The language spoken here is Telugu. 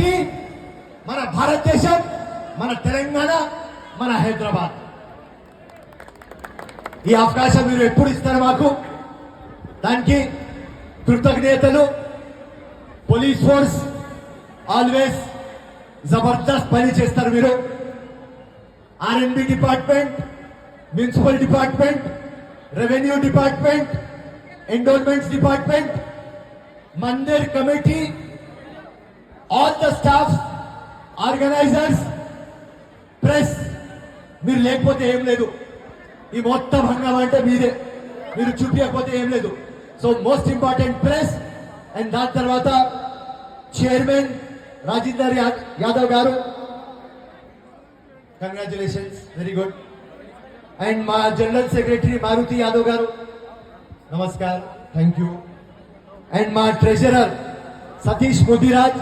సిటీ, మన భారతదేశం, మన తెలంగాణ, మన హైదరాబాద్. ఈ అవకాశం మీరు ఎప్పుడు ఇస్తారు మాకు, దానికి కృతజ్ఞతలు. పోలీస్ ఫోర్స్ ఆల్వేస్ జబర్దస్త్ పని చేస్తారు మీరు. R and B department, municipal department, revenue department, endowments department, Mandir committee, all the staff, organisers, press, మీరు లేకపోతే ఏం లేదు. ఈ మొత్తం హంగామా అంటే మీరే, మీరు చూపించకపోతే ఏం లేదు. So most important press. And దాని తర్వాత చైర్మన్ రాజేందర్ యాదవ్ గారు, కంగ్రాచులేషన్స్, వెరీ గుడ్. అండ్ మా జనరల్ సెక్రటరీ మారుతి యాదవ్ గారు, నమస్కార్, థ్యాంక్ యూ. అండ్ మా ట్రెజరర్ సతీష్ ముదిరాజ్,